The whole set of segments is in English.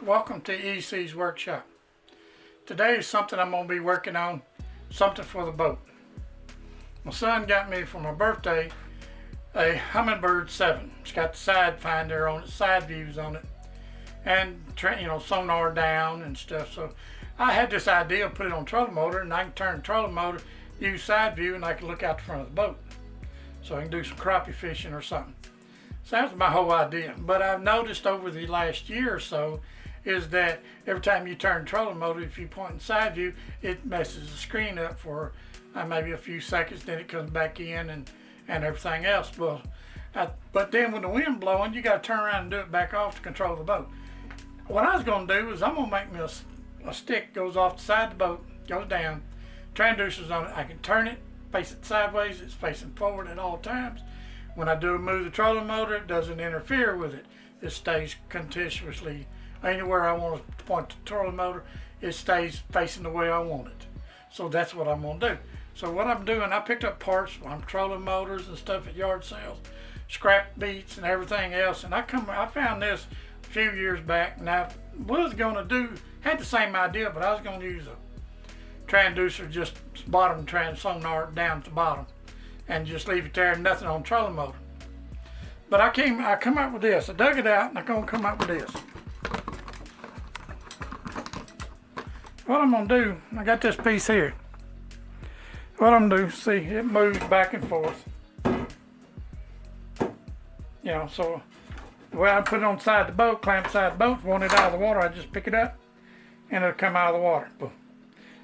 Welcome to EC's workshop. Today is something I'm going to be working on, something for the boat. My son got me for my birthday a Hummingbird 7. It's got the side finder on it, side views on it, and sonar down and stuff. So I had this idea of put it on trolling motor, and I can turn the trolling motor, use side view, and I can look out the front of the boat. So I can do some crappie fishing or something. So that was my whole idea. But I've noticed over the last year or so is that every time you turn trolling motor, if you point in side view, it messes the screen up for maybe a few seconds, then it comes back in and everything else. Well, but then when the wind blowing, you got to turn around and do it back off to control the boat. What I was going to do is I'm going to make me a stick goes off the side of the boat, goes down, transducer's on it. I can turn it, face it sideways, it's facing forward at all times. When I do move the trolling motor, it doesn't interfere with it. It stays continuously anywhere I want to point the trolling motor, it stays facing the way I want it. So that's what I'm going to do. So what I'm doing, I picked up parts on trolling motors and stuff at yard sales, scrap beats and everything else, and I found this a few years back, and I was going to had the same idea, but I was going to use a transducer, just bottom sonar down at the bottom, and just leave it there, nothing on trolling motor. But I come up with this. I dug it out, and I'm going to come up with this. What I'm going to do, I got this piece here. What I'm going to do, see, it moves back and forth. So the way I put it on the side of the boat, clamp the side of the boat, if I want it out of the water, I just pick it up, and it'll come out of the water. Boom.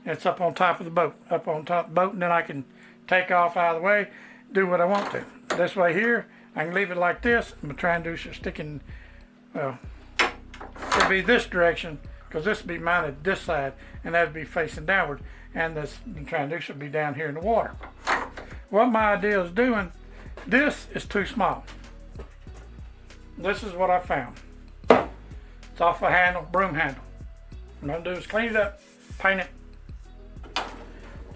And it's up on top of the boat, and then I can take off out of the way, do what I want to. This way here, I can leave it like this, and my transducer sticking, well, it'll be this direction, because this will be mounted this side, and that would be facing downward, and the transducer will be down here in the water. What my idea is doing, this is too small. This is what I found. It's off a handle, broom handle. What I'm going to do is clean it up, paint it,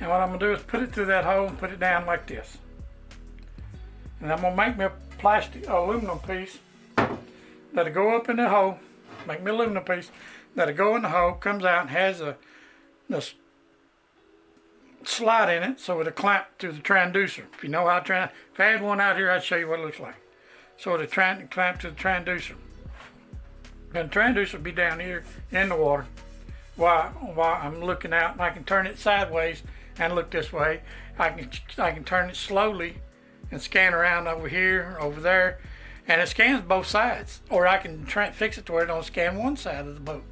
and what I'm going to do is put it through that hole and put it down like this. And I'm going to make me a aluminum piece that'll go up in the hole, make me an aluminum piece that'll go in the hole, comes out and has this slide in it so it'll clamp to the transducer. If you know how if I had one out here, I'd show you what it looks like. So it'll clamp to the transducer. And the transducer will be down here in the water while I'm looking out, and I can turn it sideways and look this way. I can turn it slowly and scan around over here, over there, and it scans both sides. Or I can fix it to where it don't scan one side of the boat,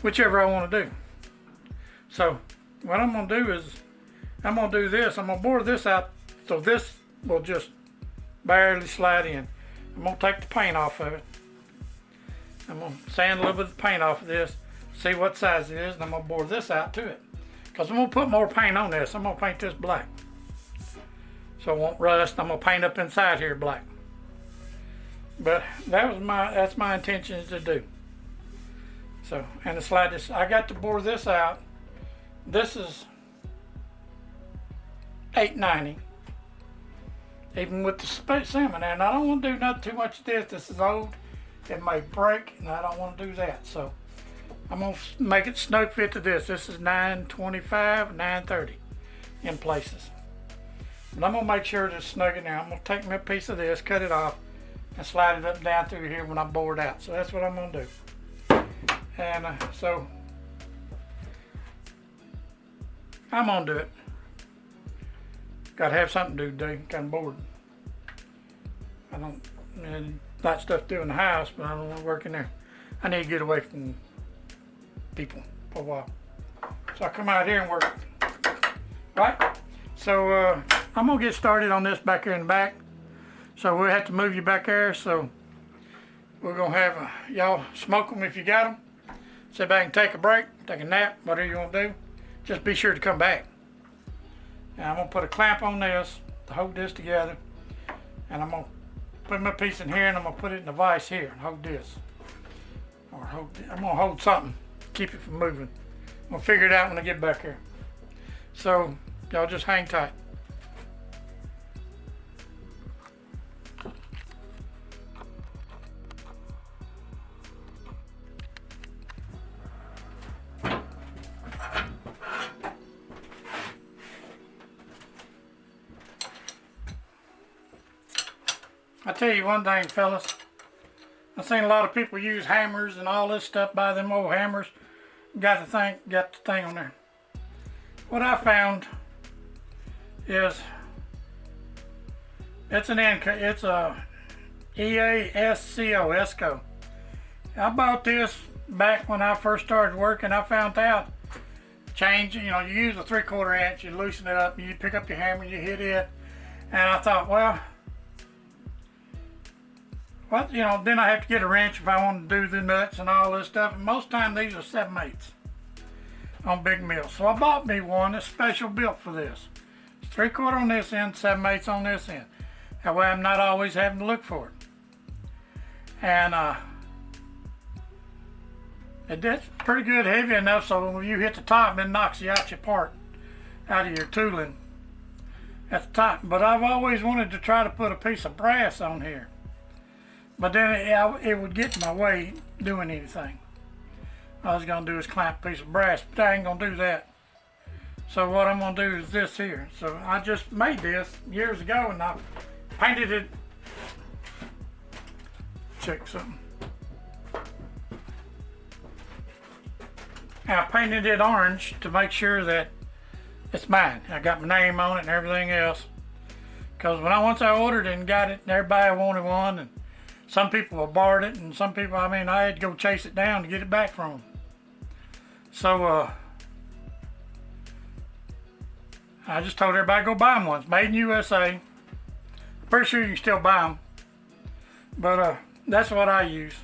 whichever I want to do. So what I'm going to do is I'm going to do this. I'm going to bore this out so this will just barely slide in. I'm going to take the paint off of it. I'm going to sand a little bit of the paint off of this, see what size it is, and I'm going to bore this out to it. Because I'm going to put more paint on this. I'm going to paint this black, so it won't rust. I'm going to paint up inside here black. But that's my intention to do. So, and to slide this, I got to bore this out. This is $8.90, even with the salmon there. And I don't want to do nothing too much of this. This is old. It may break, and I don't want to do that. So I'm going to make it snug fit to this. This is 925, 930 in places. But I'm going to make sure to snug it now. I'm going to take me a piece of this, cut it off, and slide it up and down through here when I bore it out. So that's what I'm going to do. And so I'm going to do it. Got to have something to do today. Kind of bored. I don't like stuff to do in the house, but I don't want to work in there. I need to get away from people for a while. So I come out here and work. Right? So I'm going to get started on this back here in the back. So we'll have to move you back there. So we're going to have y'all smoke them if you got them. Sit back and take a break, take a nap, whatever you want to do. Just be sure to come back. And I'm going to put a clamp on this to hold this together. And I'm going to put my piece in here, and I'm going to put it in the vise here and hold this. I'm going to hold something, keep it from moving. I'm going to figure it out when I get back here. So y'all just hang tight. I tell you one thing, fellas. I've seen a lot of people use hammers and all this stuff, buy them old hammers. Got the thing on there. What I found is it's a ESCO. I bought this back when I first started working. I found out you use a 3/4 inch, you loosen it up, you pick up your hammer, you hit it, and I thought, well, then I have to get a wrench if I want to do the nuts and all this stuff. And most times these are 7/8 on big mills. So I bought me one that's special built for this. It's 3/4 on this end, 7/8 on this end. That way I'm not always having to look for it. And it's pretty good, heavy enough so when you hit the top, it knocks you out of your tooling at the top. But I've always wanted to try to put a piece of brass on here. But then it would get in my way doing anything. All I was going to do is clamp a piece of brass, but I ain't going to do that. So what I'm going to do is this here. So I just made this years ago and I painted it. Check something. And I painted it orange to make sure that it's mine. I got my name on it and everything else. Because once I ordered it and got it, everybody wanted one. And some people borrowed it, and some people, I had to go chase it down to get it back from them. So, I just told everybody go buy them one. It's made in USA. I'm pretty sure you can still buy them. But, that's what I use.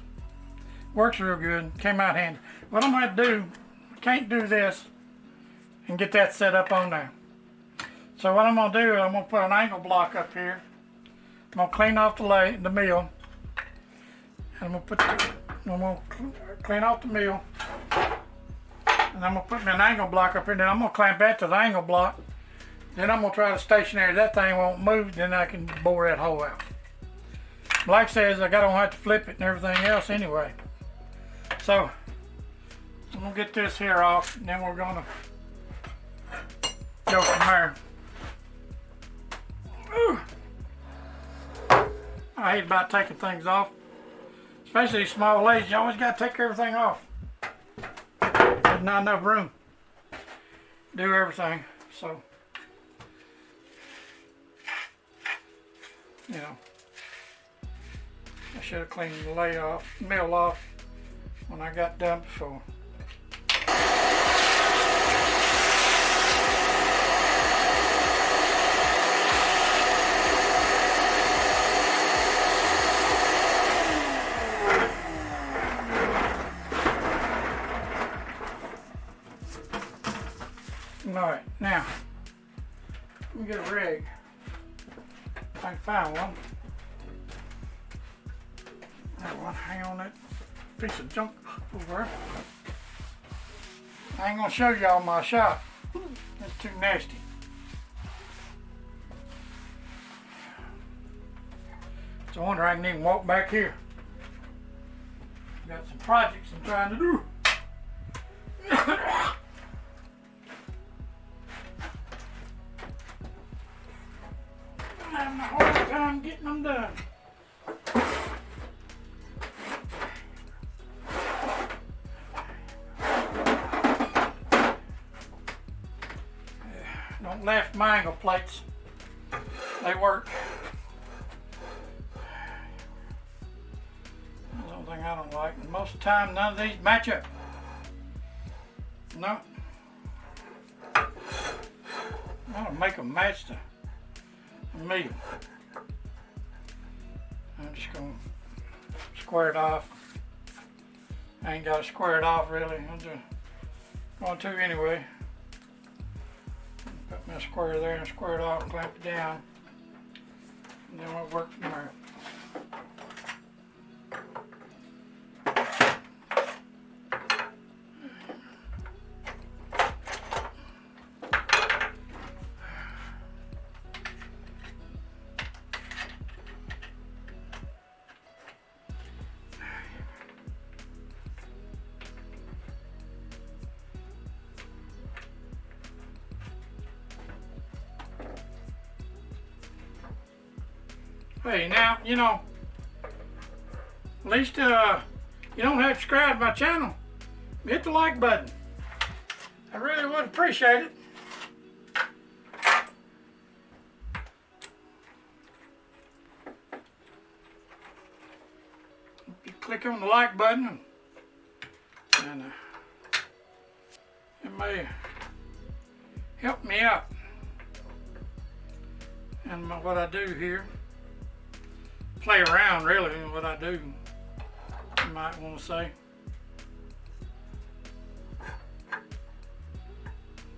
Works real good. Came out handy. What I'm going to do, I can't do this and get that set up on there. So what I'm going to do, I'm going to put an angle block up here. I'm going to clean off the mill. I'm going to clean off the mill, and I'm going to put me an angle block up here, and then I'm going to clamp that to the angle block. Then I'm going to try to stationary, that thing won't move, then I can bore that hole out. Like I says, I don't have to flip it and everything else anyway. So, I'm going to get this here off, and then we're going to go from there. Ooh. I hate about taking things off. Especially these small lathes, you always got to take everything off. There's not enough room to do everything. So, I should have cleaned the mill off when I got done before. Alright, now, let me get a rig. If I can find one. That one, hang on that piece of junk over there. I ain't gonna show y'all my shop. It's too nasty. It's a wonder I can even walk back here. Got some projects I'm trying to do. I'm having a hard time getting them done. Don't laugh at my angle plates. They work. That's the only thing I don't like. And most of the time, none of these match up. No. I don't make them match the metal. I'm just going to square it off. I ain't got to square it off really. I'm just going to anyway. Put my square there and square it off, clamp it down, and then we'll work from there. Hey, now, you know, at least you don't have to subscribe to my channel. Hit the like button. I really would appreciate it. If you click on the like button, and it may help me out in what I do here. Play around, really, in what I do, you might want to say.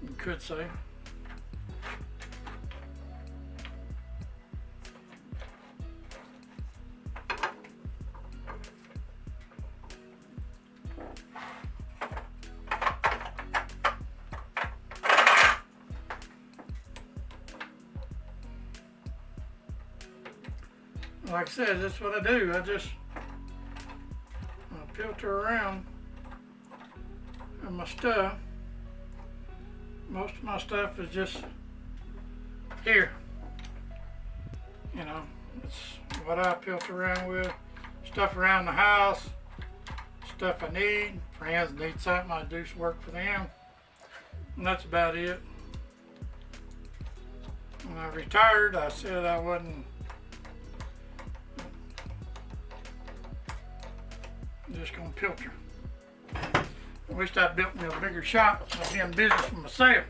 You could say. Like I said, that's what I do. I filter around and my stuff. Most of my stuff is just here. You know, it's what I filter around with. Stuff around the house, stuff I need. Friends need something, I do some work for them. And that's about it. When I retired, I said I wasn't just gonna filter. I wished I'd built me a bigger shop so I'd be in business for myself.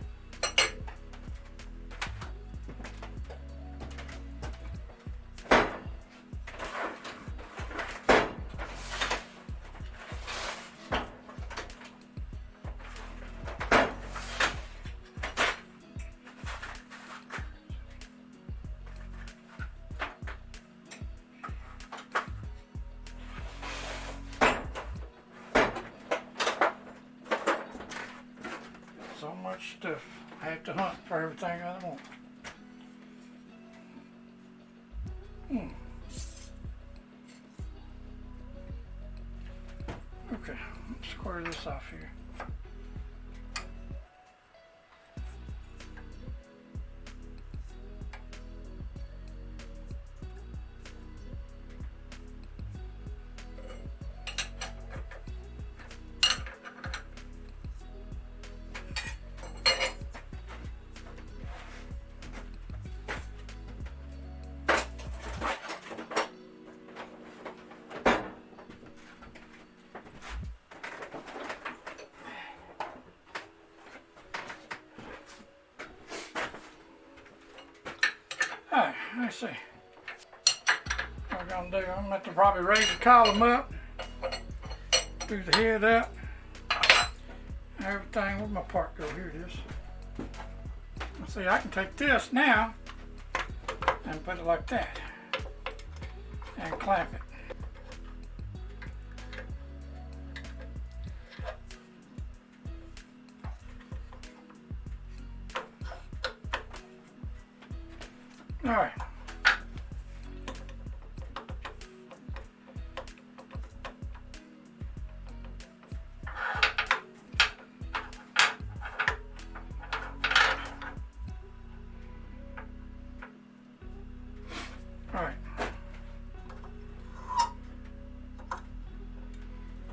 So much stuff. I have to hunt for everything I want. Okay, let's square this off here. Alright, let's see. What we're gonna do, I'm gonna have to probably raise the column up, do the head up, everything. Where'd my part go? Here it is. Let's see, I can take this now and put it like that and clamp it. All right. All right.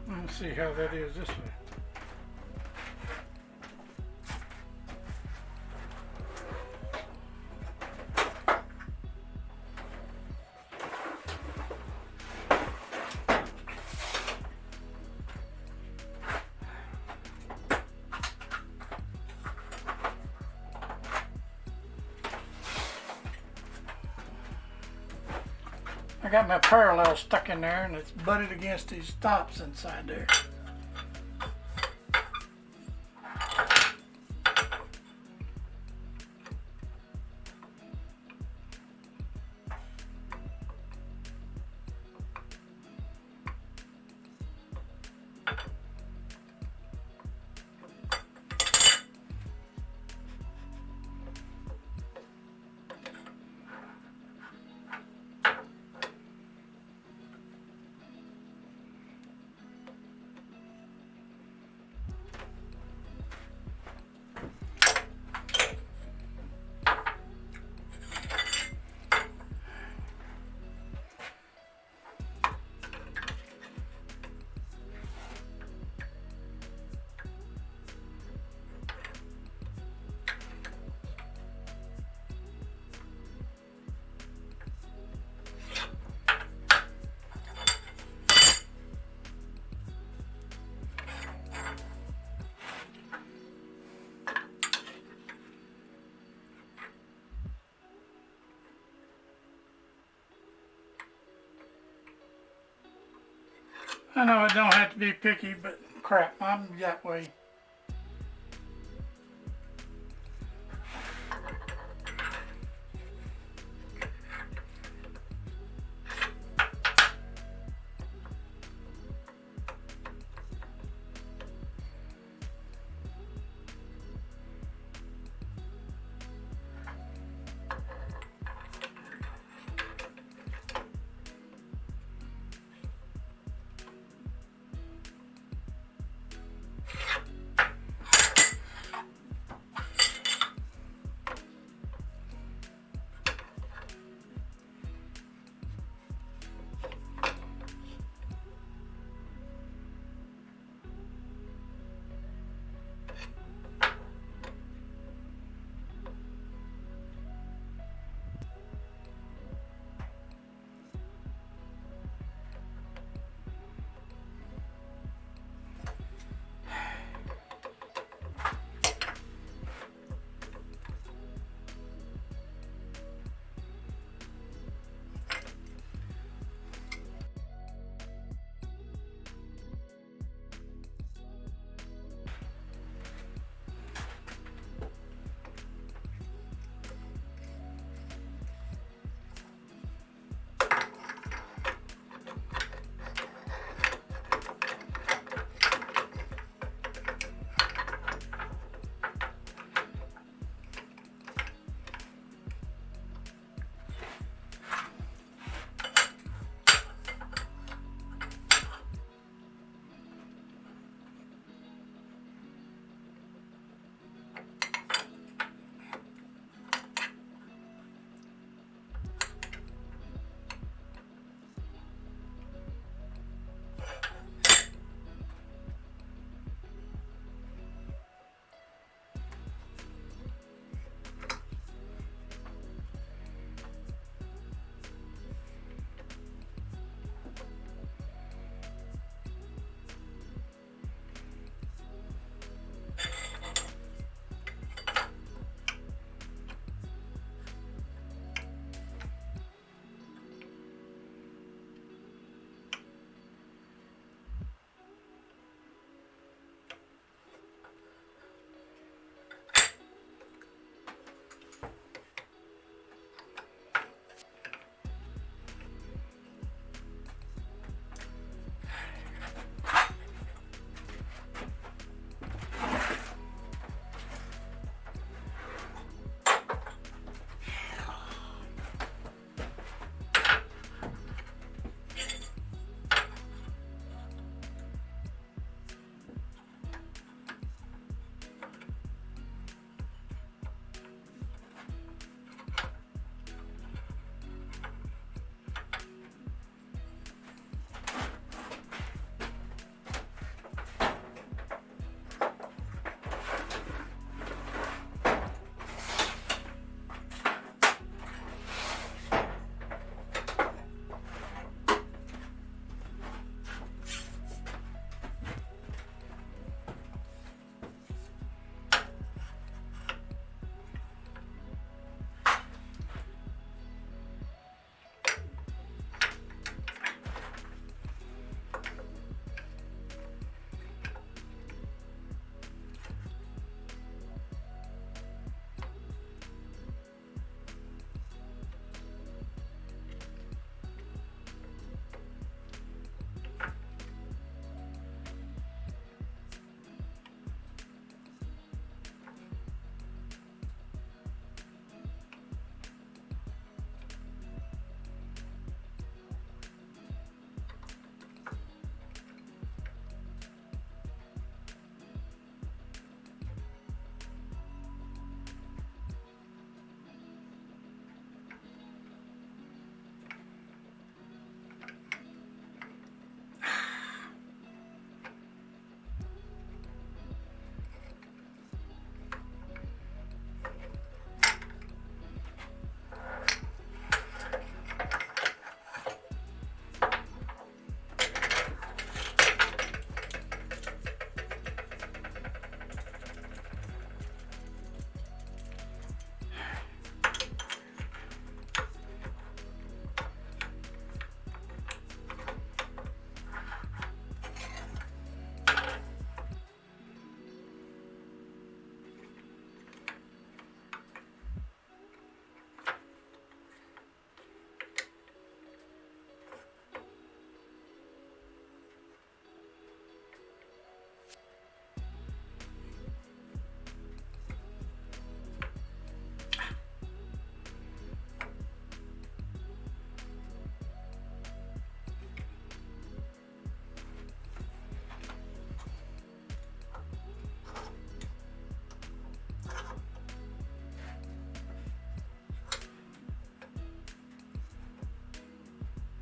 Let's see how that is this way. I got my parallel stuck in there and it's butted against these stops inside there. I know I don't have to be picky, but crap, I'm that way.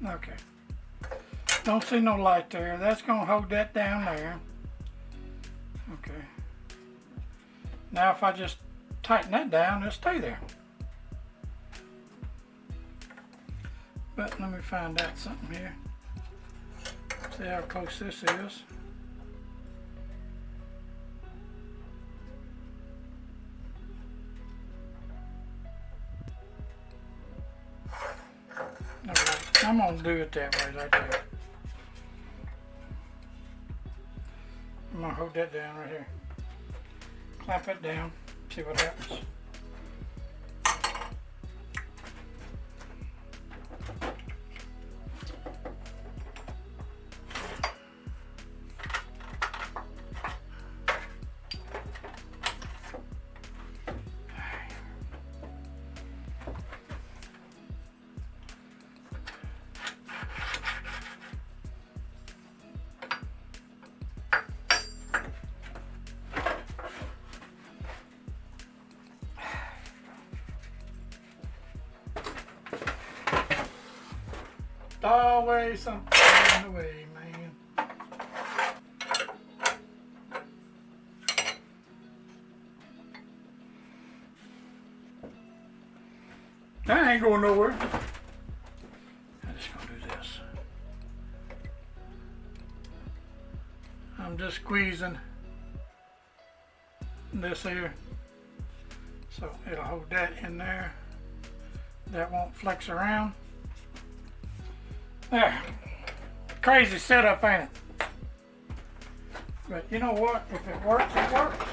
Okay. Don't see no light there. That's going to hold that down there. Okay. Now if I just tighten that down, it'll stay there. But let me find out something here. See how close this is. Alright, I'm going to do it that way like that. I'm going to hold that down right here. Clamp it down, see what happens. Always something in the way, man. That ain't going nowhere. I'm just gonna do this. I'm just squeezing this here, so it'll hold that in there. That won't flex around. There. Crazy setup, ain't it? But you know what? If it works, it works.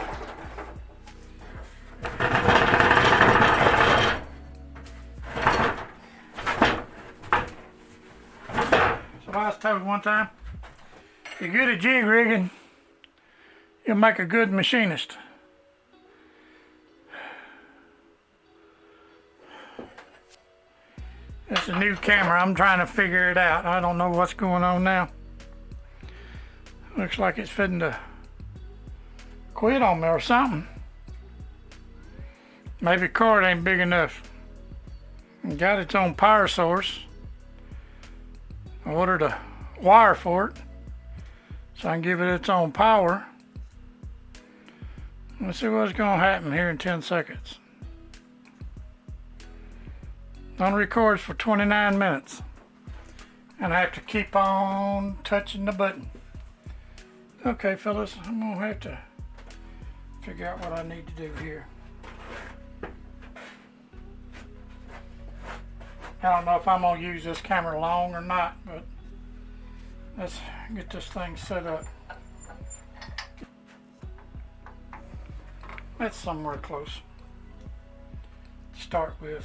So I was told one time, if you're good at jig rigging, you'll make a good machinist. It's a new camera. I'm trying to figure it out. I don't know what's going on now. Looks like it's fitting to quit on me or something. Maybe the cord ain't big enough. It got its own power source. I ordered a wire for it so I can give it its own power. Let's see what's going to happen here in 10 seconds. On records for 29 minutes. And I have to keep on touching the button. Okay, fellas, I'm going to have to figure out what I need to do here. I don't know if I'm going to use this camera long or not, but let's get this thing set up. That's somewhere close to start with.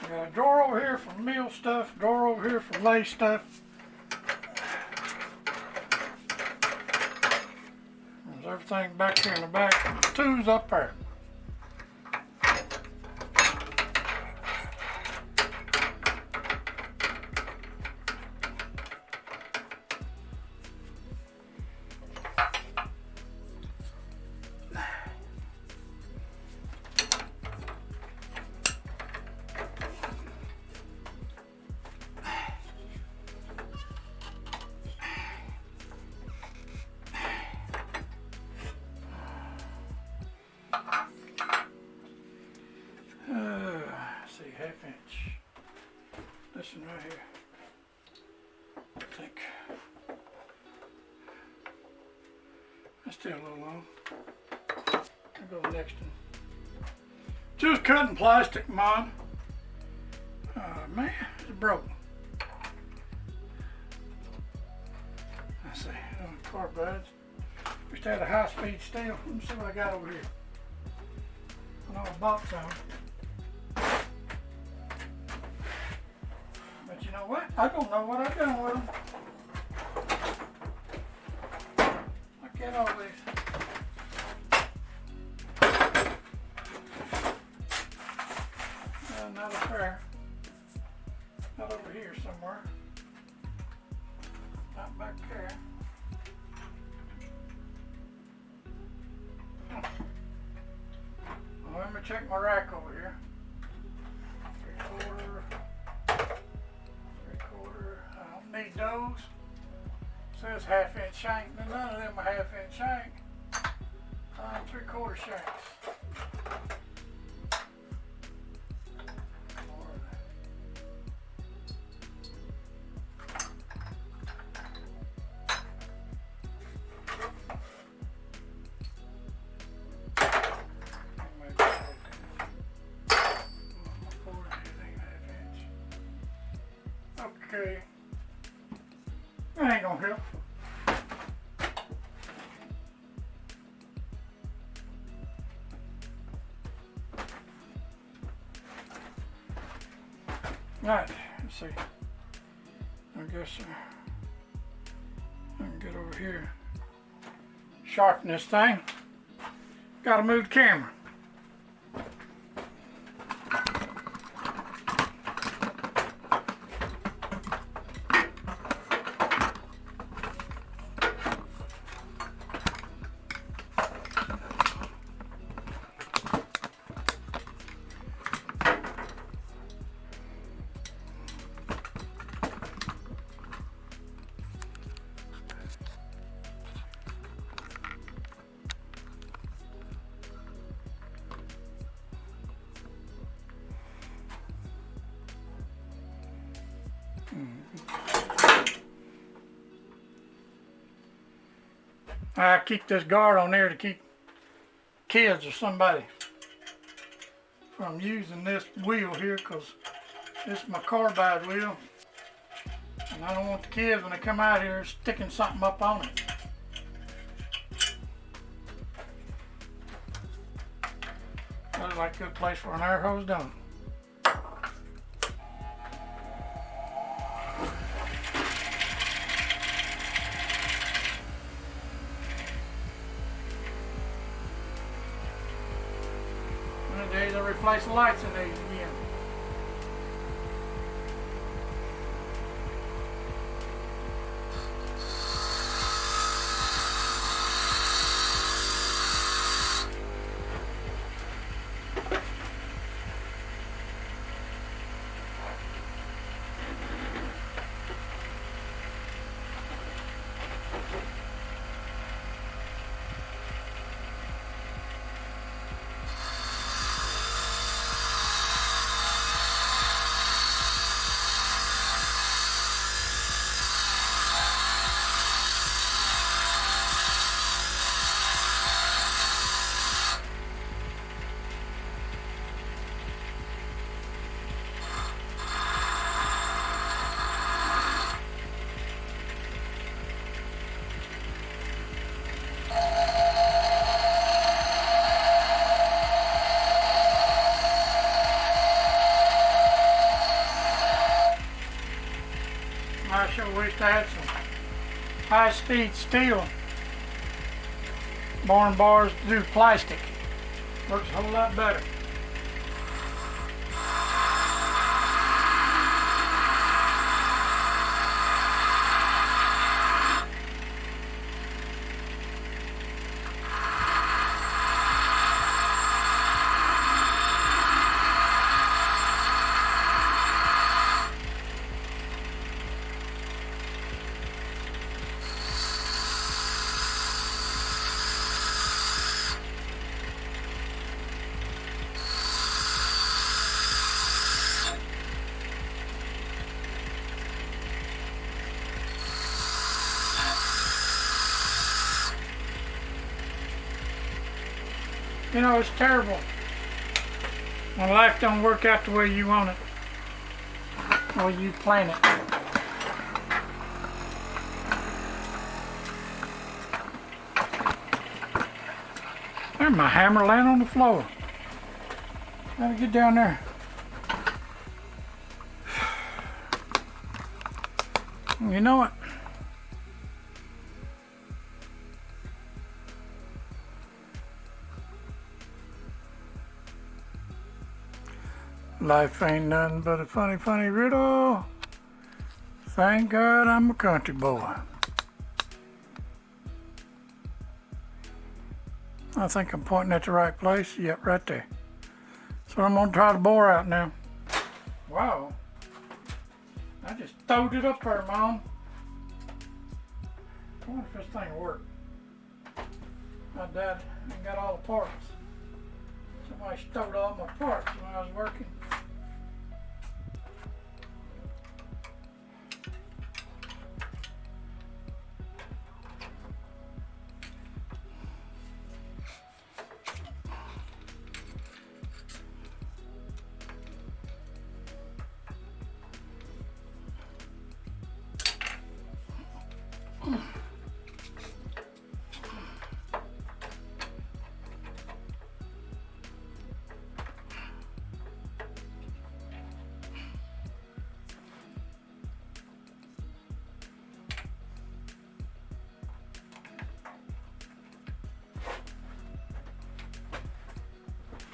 Got a drawer over here for mill stuff, drawer over here for lay stuff. There's everything back here in the back. Tools up there. See, ½ inch. This one right here. I think that's still a little long. I'll go the next one. Just cutting plastic, man. Man, it's broke. Let's see. car buds. Just had a high-speed steel. Let me see what I got over here. I know I bought some. But you know what? I don't know what I've done with them. Look at all these. Another pair. Not over here somewhere. Not back there. Well, let me check my rack over here. 3/4. I don't need those. It says 1/2-inch shank. None of them are 1/2-inch shank. 3/4 shanks. Okay, that ain't gonna help. Right, let's see. I guess I can get over here. Sharpen this thing. Gotta move the camera. I keep this guard on there to keep kids or somebody from using this wheel here, because this is my carbide wheel, and I don't want the kids when they come out here sticking something up on it. Looks like a good place for an air hose done. Days I replace the lights in these again. I sure wish I had some high-speed steel barn bars to do plastic. Works a whole lot better. You know, it's terrible when life don't work out the way you want it or you plan it. And my hammer landed on the floor. Gotta get down there. You know what? Life ain't nothing but a funny, funny riddle. Thank God I'm a country boy. I think I'm pointing at the right place. Yep, right there. So I'm gonna try to bore out now. Wow. I just throwed it up there, Mom. I wonder if this thing will work. My dad ain't got all the parts. Somebody stole all my parts when I was working.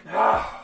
Ah.